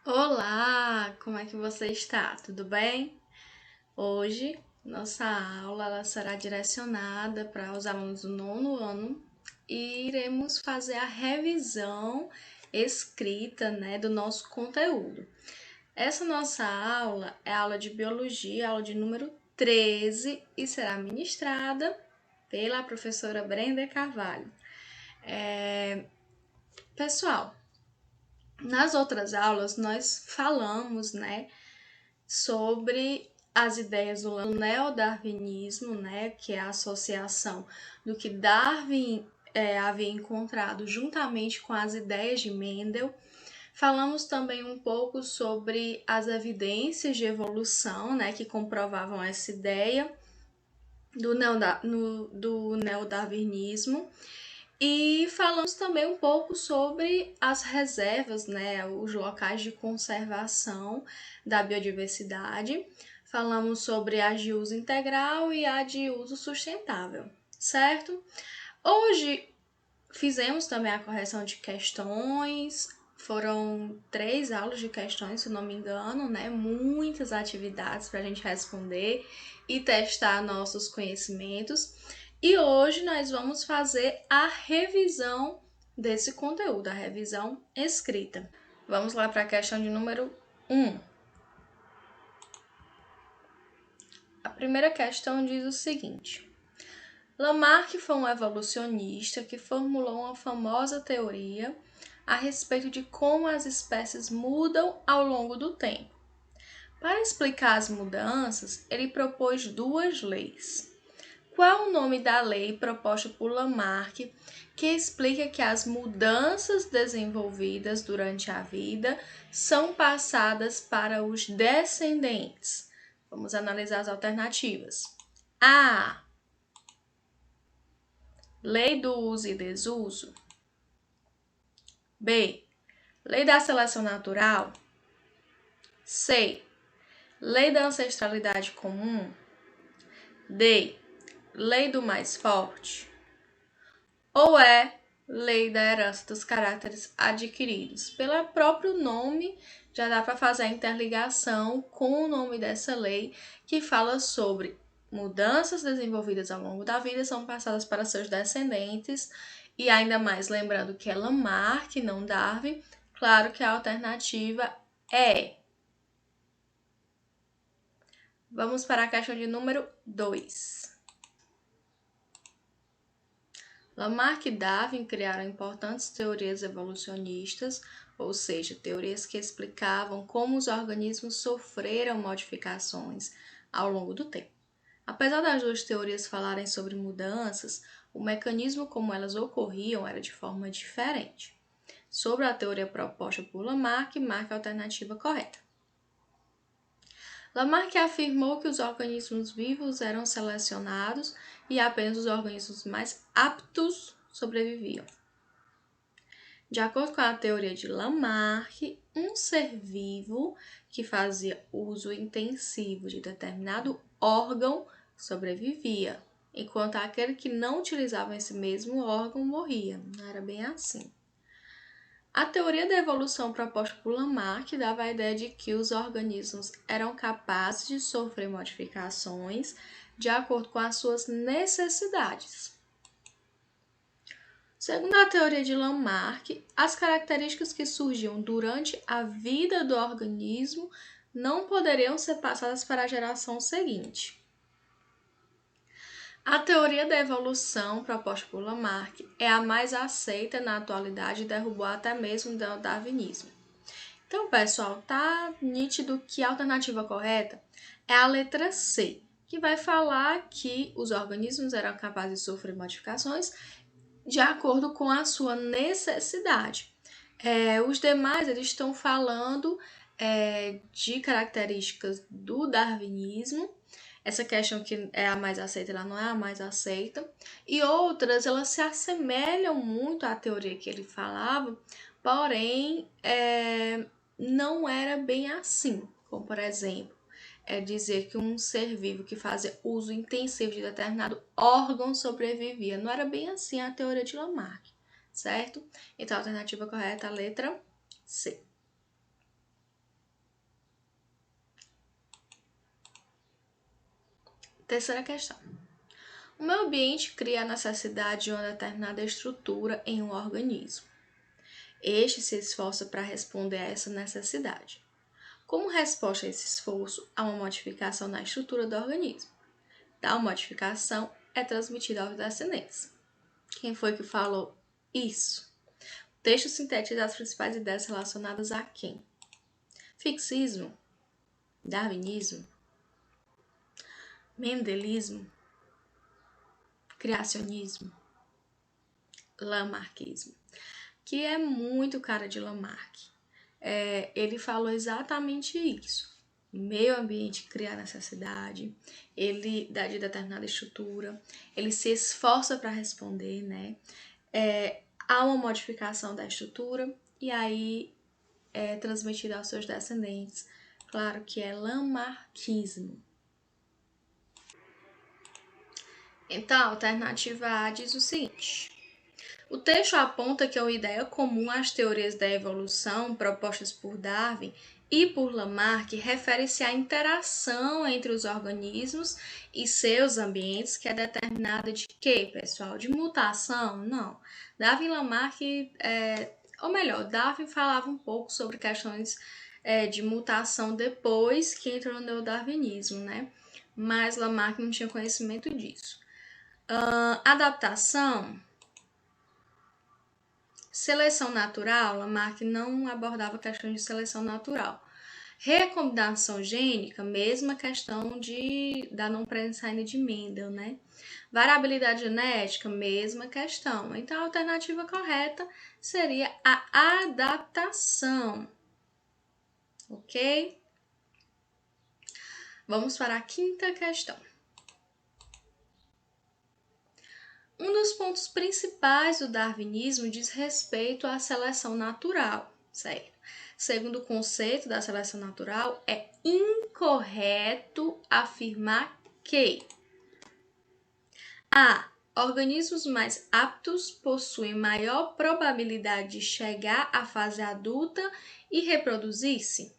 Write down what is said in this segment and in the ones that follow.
Olá, como é que você está? Tudo bem? Hoje, nossa aula ela será direcionada para os alunos do nono ano e iremos fazer a revisão escrita, do nosso conteúdo. Essa nossa aula é a aula de biologia, aula de número 13 e será ministrada pela professora Brenda Carvalho. Pessoal, nas outras aulas nós falamos, sobre as ideias do neodarwinismo, que é a associação do que Darwin havia encontrado juntamente com as ideias de Mendel. Falamos também um pouco sobre as evidências de evolução, que comprovavam essa ideia do neodarwinismo. E falamos também um pouco sobre as reservas, os locais de conservação da biodiversidade. Falamos sobre a de uso integral e a de uso sustentável, certo? Hoje fizemos também a correção de questões. Foram 3 aulas de questões, se não me engano, Muitas atividades para a gente responder e testar nossos conhecimentos. E hoje nós vamos fazer a revisão desse conteúdo, a revisão escrita. Vamos lá para a questão de número 1. A primeira questão diz o seguinte: Lamarck foi um evolucionista que formulou uma famosa teoria a respeito de como as espécies mudam ao longo do tempo. Para explicar as mudanças, ele propôs 2 leis. Qual é o nome da lei proposta por Lamarck que explica que as mudanças desenvolvidas durante a vida são passadas para os descendentes? Vamos analisar as alternativas. A. Lei do uso e desuso. B. Lei da seleção natural. C. Lei da ancestralidade comum. D. Lei do mais forte. Ou é lei da herança dos caracteres adquiridos? Pelo próprio nome, já dá para fazer a interligação com o nome dessa lei, que fala sobre mudanças desenvolvidas ao longo da vida são passadas para seus descendentes, e ainda mais lembrando que é Lamarck, não Darwin. Claro que a alternativa é. Vamos para a questão de número 2. Lamarck e Darwin criaram importantes teorias evolucionistas, ou seja, teorias que explicavam como os organismos sofreram modificações ao longo do tempo. Apesar das 2 teorias falarem sobre mudanças, o mecanismo como elas ocorriam era de forma diferente. Sobre a teoria proposta por Lamarck, marque a alternativa correta. Lamarck afirmou que os organismos vivos eram selecionados e apenas os organismos mais aptos sobreviviam. De acordo com a teoria de Lamarck, um ser vivo que fazia uso intensivo de determinado órgão sobrevivia, enquanto aquele que não utilizava esse mesmo órgão morria. Não era bem assim. A teoria da evolução proposta por Lamarck dava a ideia de que os organismos eram capazes de sofrer modificações de acordo com as suas necessidades. Segundo a teoria de Lamarck, as características que surgiam durante a vida do organismo não poderiam ser passadas para a geração seguinte. A teoria da evolução proposta por Lamarck é a mais aceita na atualidade e derrubou até mesmo o darwinismo. Então, pessoal, tá nítido que a alternativa correta é a letra C, que vai falar que os organismos eram capazes de sofrer modificações de acordo com a sua necessidade. Os demais eles estão falando de características do darwinismo. Essa questão que é a mais aceita, ela não é a mais aceita. E outras, elas se assemelham muito à teoria que ele falava, porém, não era bem assim. Como, por exemplo, dizer que um ser vivo que fazia uso intensivo de determinado órgão sobrevivia. Não era bem assim a teoria de Lamarck, certo? Então, a alternativa correta é a letra C. Terceira questão. O meio ambiente cria a necessidade de uma determinada estrutura em um organismo. Este se esforça para responder a essa necessidade. Como resposta a esse esforço, há uma modificação na estrutura do organismo. Tal modificação é transmitida aos descendentes. Quem foi que falou isso? O texto sintetiza as principais ideias relacionadas a quem? Fixismo, darwinismo, mendelismo, criacionismo, lamarckismo, que é muito cara de Lamarck. Ele falou exatamente isso. O meio ambiente cria a necessidade, ele dá de determinada estrutura, ele se esforça para responder, né? Há uma modificação da estrutura e aí é transmitida aos seus descendentes. Claro que é lamarckismo. Então, a alternativa A diz o seguinte: o texto aponta que uma ideia comum às teorias da evolução propostas por Darwin e por Lamarck refere-se à interação entre os organismos e seus ambientes, que é determinada de quê, pessoal? De mutação? Não. Darwin e Lamarck, Darwin falava um pouco sobre questões de mutação depois que entrou no neodarwinismo, né? Mas Lamarck não tinha conhecimento disso. Adaptação, seleção natural, Lamarck não abordava questões de seleção natural. Recombinação gênica, mesma questão da não presença ainda de Mendel, né? Variabilidade genética, mesma questão. Então, a alternativa correta seria a adaptação. Ok? Vamos para a quinta questão. Um dos pontos principais do darwinismo diz respeito à seleção natural, certo? Segundo o conceito da seleção natural, é incorreto afirmar que a. Organismos mais aptos possuem maior probabilidade de chegar à fase adulta e reproduzir-se.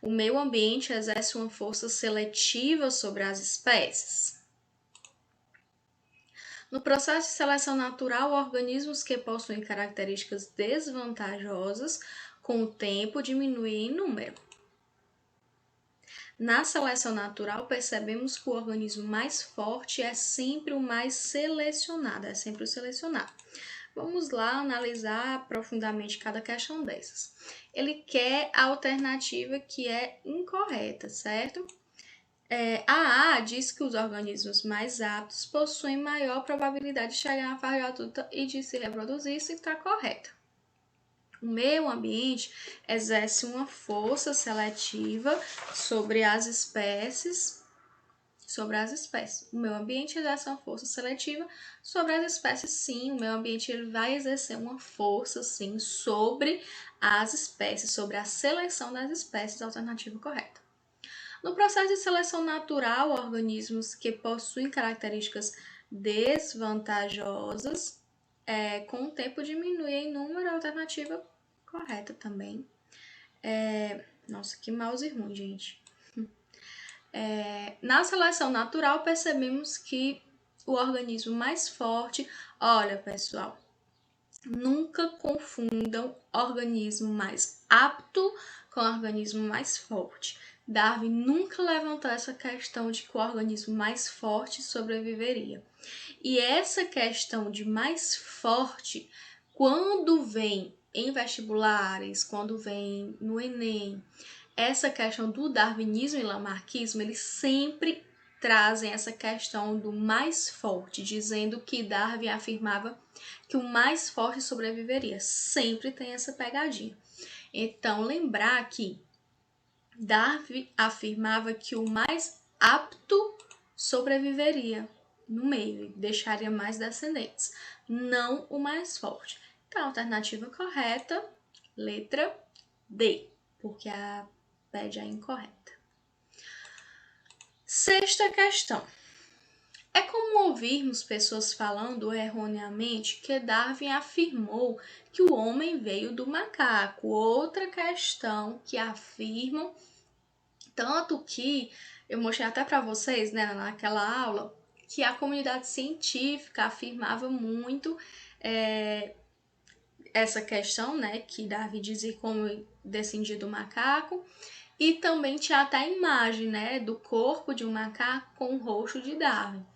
O meio ambiente exerce uma força seletiva sobre as espécies. No processo de seleção natural, organismos que possuem características desvantajosas com o tempo diminuem em número. Na seleção natural, percebemos que o organismo mais forte é sempre o mais selecionado, é sempre o selecionado. Vamos lá analisar profundamente cada questão dessas. Ele quer a alternativa que é incorreta, certo? A diz que os organismos mais aptos possuem maior probabilidade de chegar na fase adulta e de se reproduzir, isso está correto. O meio ambiente exerce uma força seletiva sobre as espécies. O meio ambiente exerce uma força seletiva sobre as espécies, sim. O meio ambiente ele vai exercer uma força, sim, sobre as espécies, sobre a seleção das espécies, alternativa correta. No processo de seleção natural, organismos que possuem características desvantajosas, com o tempo diminuem em número, alternativa correta também. Nossa, que mouse ruim, gente. Na seleção natural, percebemos que o organismo mais forte... Olha, pessoal, nunca confundam organismo mais apto com organismo mais forte. Darwin nunca levantou essa questão de que o organismo mais forte sobreviveria. E essa questão de mais forte, quando vem em vestibulares, quando vem no Enem, essa questão do darwinismo e lamarckismo, eles sempre trazem essa questão do mais forte, dizendo que Darwin afirmava que o mais forte sobreviveria. Sempre tem essa pegadinha. Então, lembrar que Darwin afirmava que o mais apto sobreviveria no meio e deixaria mais descendentes, não o mais forte. Então, a alternativa correta, letra D, porque a pede a incorreta. Sexta questão. É comum ouvirmos pessoas falando erroneamente que Darwin afirmou que o homem veio do macaco. Outra questão que afirmam, tanto que Eu mostrei até para vocês, né, naquela aula, que a comunidade científica afirmava muito essa questão, né, que Darwin dizia como descendia do macaco, e também tinha até a imagem, né, do corpo de um macaco com o rosto de Darwin.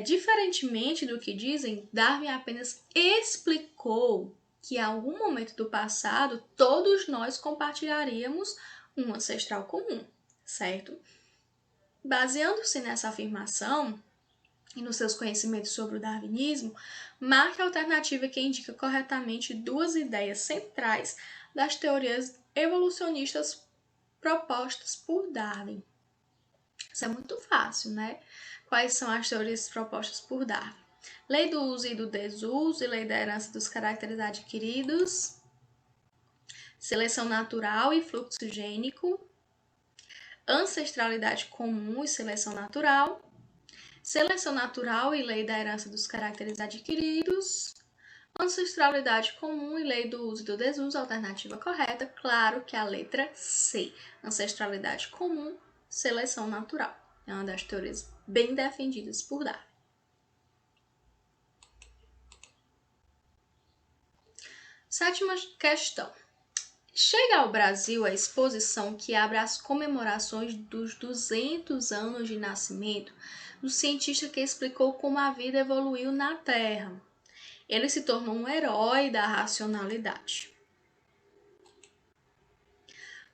Diferentemente do que dizem, Darwin apenas explicou que em algum momento do passado todos nós compartilharíamos um ancestral comum, certo? Baseando-se nessa afirmação e nos seus conhecimentos sobre o darwinismo, marque a alternativa que indica corretamente duas ideias centrais das teorias evolucionistas propostas por Darwin. Isso é muito fácil, né? Quais são as teorias propostas por Darwin? Lei do uso e do desuso e lei da herança dos caracteres adquiridos, seleção natural e fluxo gênico, ancestralidade comum e seleção natural e lei da herança dos caracteres adquiridos, ancestralidade comum e lei do uso e do desuso, alternativa correta, claro que é a letra C, ancestralidade comum, seleção natural. É uma das teorias bem defendidas por Darwin. Sétima questão. Chega ao Brasil a exposição que abre as comemorações dos 200 anos de nascimento do cientista que explicou como a vida evoluiu na Terra. Ele se tornou um herói da racionalidade.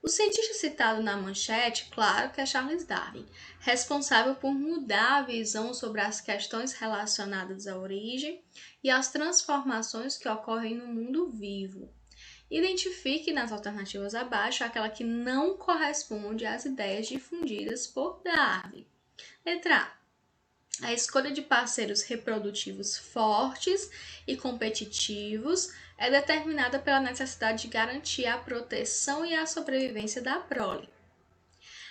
O cientista citado na manchete, claro que é Charles Darwin, responsável por mudar a visão sobre as questões relacionadas à origem e às transformações que ocorrem no mundo vivo. Identifique nas alternativas abaixo aquela que não corresponde às ideias difundidas por Darwin. Letra A. A escolha de parceiros reprodutivos fortes e competitivos é determinada pela necessidade de garantir a proteção e a sobrevivência da prole.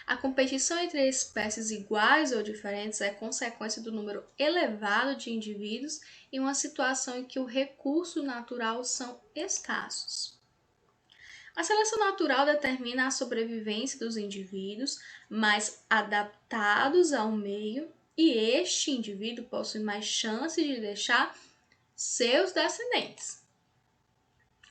A competição entre espécies iguais ou diferentes é consequência do número elevado de indivíduos em uma situação em que o recurso natural são escassos. A seleção natural determina a sobrevivência dos indivíduos mais adaptados ao meio e este indivíduo possui mais chances de deixar seus descendentes.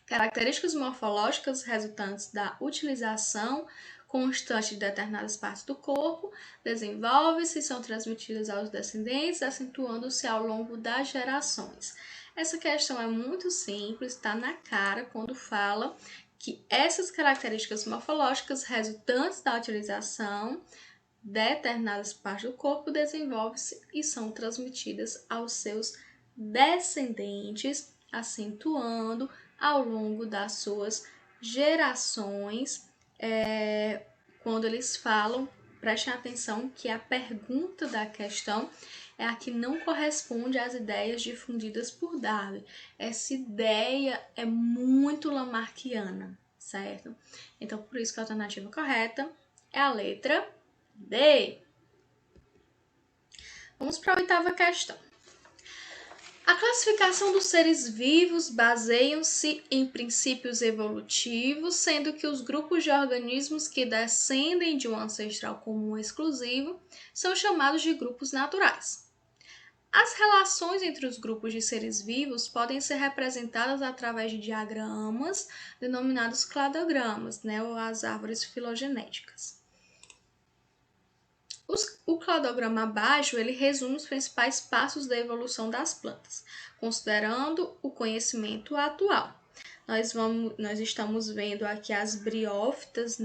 Características morfológicas resultantes da utilização constante de determinadas partes do corpo desenvolvem-se e são transmitidas aos descendentes, acentuando-se ao longo das gerações. Essa questão é muito simples, está na cara quando fala que essas características morfológicas resultantes da utilização determinadas partes do corpo desenvolvem-se e são transmitidas aos seus descendentes, acentuando ao longo das suas gerações. Quando eles falam, prestem atenção que a pergunta da questão é a que não corresponde às ideias difundidas por Darwin. Essa ideia é muito lamarckiana, certo? Então, por isso que a alternativa correta é a letra D. Vamos para a oitava questão. A classificação dos seres vivos baseiam-se em princípios evolutivos, sendo que os grupos de organismos que descendem de um ancestral comum exclusivo são chamados de grupos naturais. As relações entre os grupos de seres vivos podem ser representadas através de diagramas denominados cladogramas, ou as árvores filogenéticas. O cladograma abaixo ele resume os principais passos da evolução das plantas, considerando o conhecimento atual. Nós estamos vendo aqui as briófitas,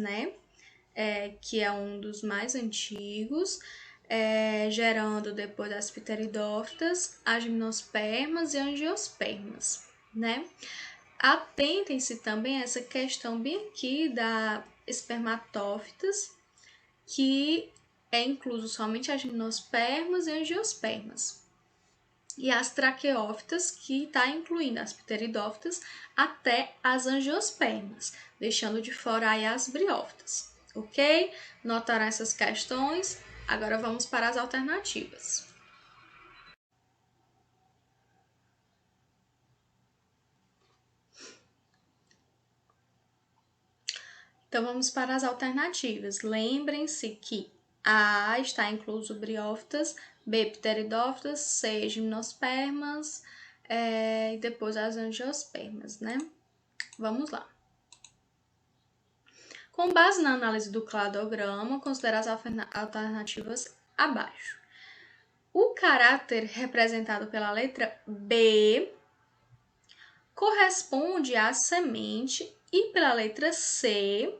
que é um dos mais antigos, gerando depois das pteridófitas, as gimnospermas e angiospermas, Atentem-se também a essa questão bem aqui da espermatófitas, que é incluso somente as gimnospermas e angiospermas. E as traqueófitas, que está incluindo as pteridófitas até as angiospermas, deixando de fora aí as briófitas, ok? Notaram essas questões? Agora vamos para as alternativas. Então, vamos para as alternativas. Lembrem-se que A está incluso briófitas, B, pteridófitas, C, gimnospermas, e depois as angiospermas, né? Vamos lá. Com base na análise do cladograma, considere as alternativas abaixo. O caráter representado pela letra B corresponde à semente e pela letra C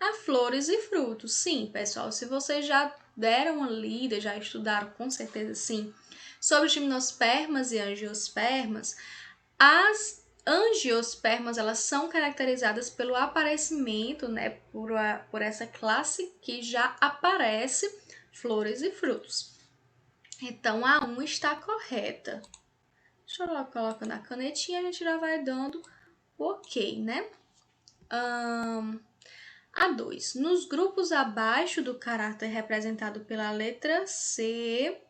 a flores e frutos. Sim, pessoal, se vocês já deram uma lida, já estudaram com certeza sim, sobre gimnospermas e angiospermas, as angiospermas, elas são caracterizadas pelo aparecimento, né, por essa classe que já aparece flores e frutos. Então, a 1 está correta. Deixa eu colocar na canetinha, a gente já vai dando o ok, né? A 2. Nos grupos abaixo do caráter representado pela letra C,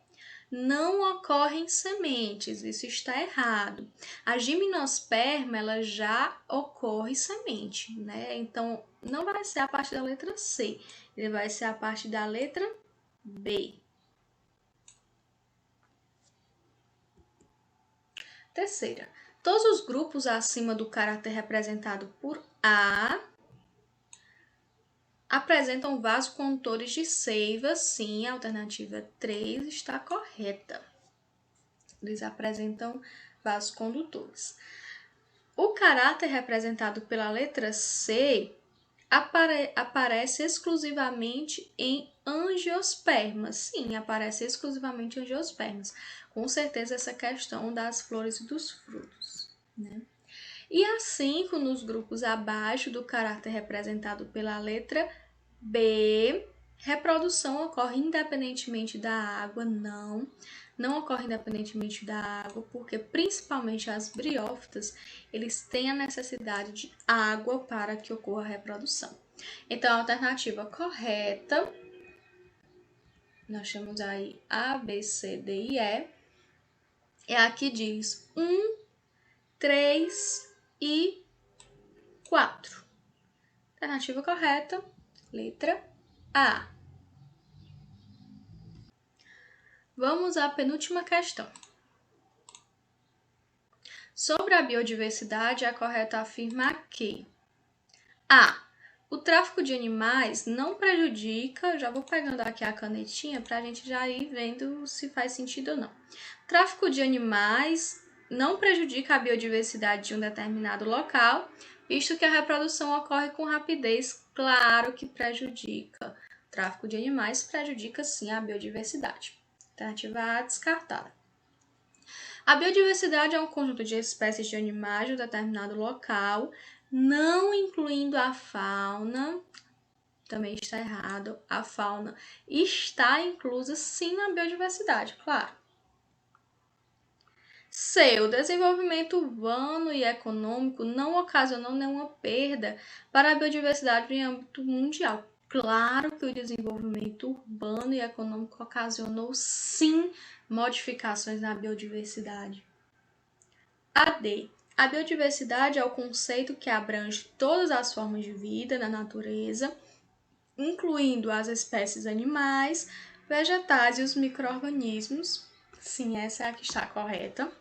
não ocorrem sementes, isso está errado. A gimnosperma, ela já ocorre semente, né? Então, não vai ser a parte da letra C, ele vai ser a parte da letra B. Terceira, todos os grupos acima do caráter representado por A apresentam vasocondutores de seiva. Sim, a alternativa 3 está correta. Eles apresentam vasocondutores. O caráter representado pela letra C aparece exclusivamente em angiospermas. Sim, aparece exclusivamente em angiospermas. Com certeza essa questão das flores e dos frutos, né? E a 5, nos grupos abaixo do caráter representado pela letra B, reprodução ocorre independentemente da água. Não ocorre independentemente da água, porque principalmente as briófitas, eles têm a necessidade de água para que ocorra a reprodução. Então, a alternativa correta, nós temos aí A, B, C, D e E, é a que diz 1, 3 e 4. Alternativa correta, letra A. Vamos à penúltima questão. Sobre a biodiversidade, é correto afirmar que A. O tráfico de animais não prejudica, já vou pegando aqui a canetinha para a gente já ir vendo se faz sentido ou não. O tráfico de animais não prejudica a biodiversidade de um determinado local, visto que a reprodução ocorre com rapidez. Claro que prejudica. O tráfico de animais prejudica sim a biodiversidade. Alternativa A descartada. A biodiversidade é um conjunto de espécies de animais de um determinado local, não incluindo a fauna. Também está errado. A fauna está inclusa sim na biodiversidade, claro. C. O desenvolvimento urbano e econômico não ocasionou nenhuma perda para a biodiversidade em âmbito mundial. Claro que o desenvolvimento urbano e econômico ocasionou sim modificações na biodiversidade. A D. A biodiversidade é o conceito que abrange todas as formas de vida na natureza, incluindo as espécies animais, vegetais e os micro-organismos. Sim, essa é a que está correta.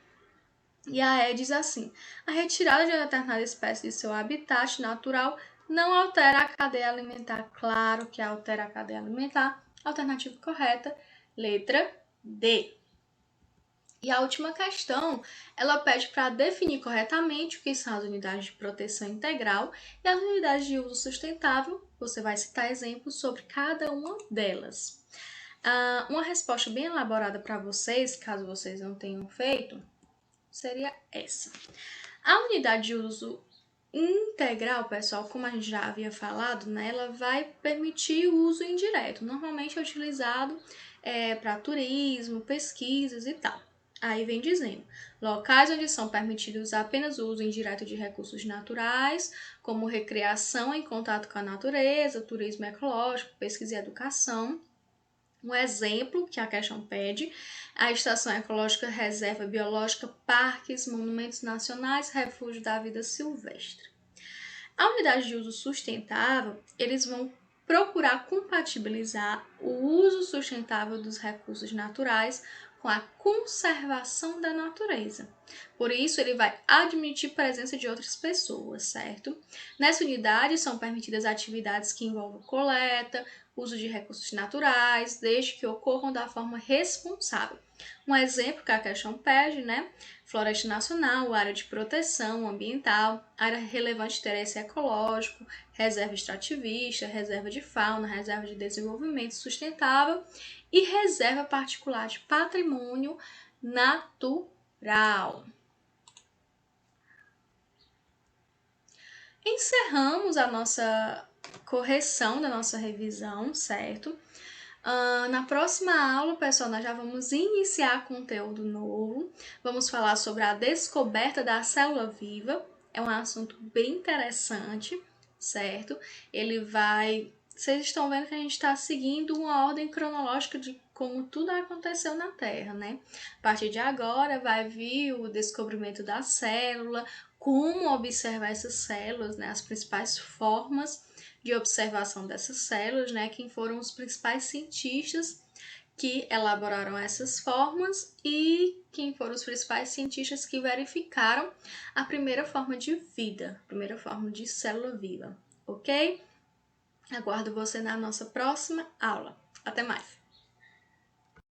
E a E diz assim: a retirada de uma determinada espécie de seu habitat natural não altera a cadeia alimentar. Claro que altera a cadeia alimentar. Alternativa correta, letra D. E a última questão, ela pede para definir corretamente o que são as unidades de proteção integral e as unidades de uso sustentável. Você vai citar exemplos sobre cada uma delas. Uma resposta bem elaborada para vocês, caso vocês não tenham feito, seria essa. A unidade de uso integral, pessoal, como a gente já havia falado, né, ela vai permitir o uso indireto. Normalmente é utilizado para turismo, pesquisas e tal. Aí vem dizendo, locais onde são permitidos apenas o uso indireto de recursos naturais, como recreação em contato com a natureza, turismo ecológico, pesquisa e educação. Um exemplo que a questão pede, a Estação Ecológica Reserva Biológica, parques, monumentos nacionais, refúgio da vida silvestre. A unidade de uso sustentável, eles vão procurar compatibilizar o uso sustentável dos recursos naturais com a conservação da natureza. Por isso, ele vai admitir presença de outras pessoas, certo? Nessa unidade, são permitidas atividades que envolvam coleta, uso de recursos naturais, desde que ocorram da forma responsável. Um exemplo que a questão pede, né? Floresta nacional, área de proteção ambiental, área relevante de interesse ecológico, reserva extrativista, reserva de fauna, reserva de desenvolvimento sustentável e reserva particular de patrimônio natural. Encerramos a nossa correção da nossa revisão, certo? Na próxima aula, pessoal, nós já vamos iniciar conteúdo novo. Vamos falar sobre a descoberta da célula viva. É um assunto bem interessante, certo? Vocês estão vendo que a gente está seguindo uma ordem cronológica de como tudo aconteceu na Terra, né? A partir de agora vai vir o descobrimento da célula, como observar essas células, né? As principais formas de observação dessas células, né? Quem foram os principais cientistas que elaboraram essas formas e quem foram os principais cientistas que verificaram a primeira forma de vida, a primeira forma de célula viva, ok? Aguardo você na nossa próxima aula. Até mais!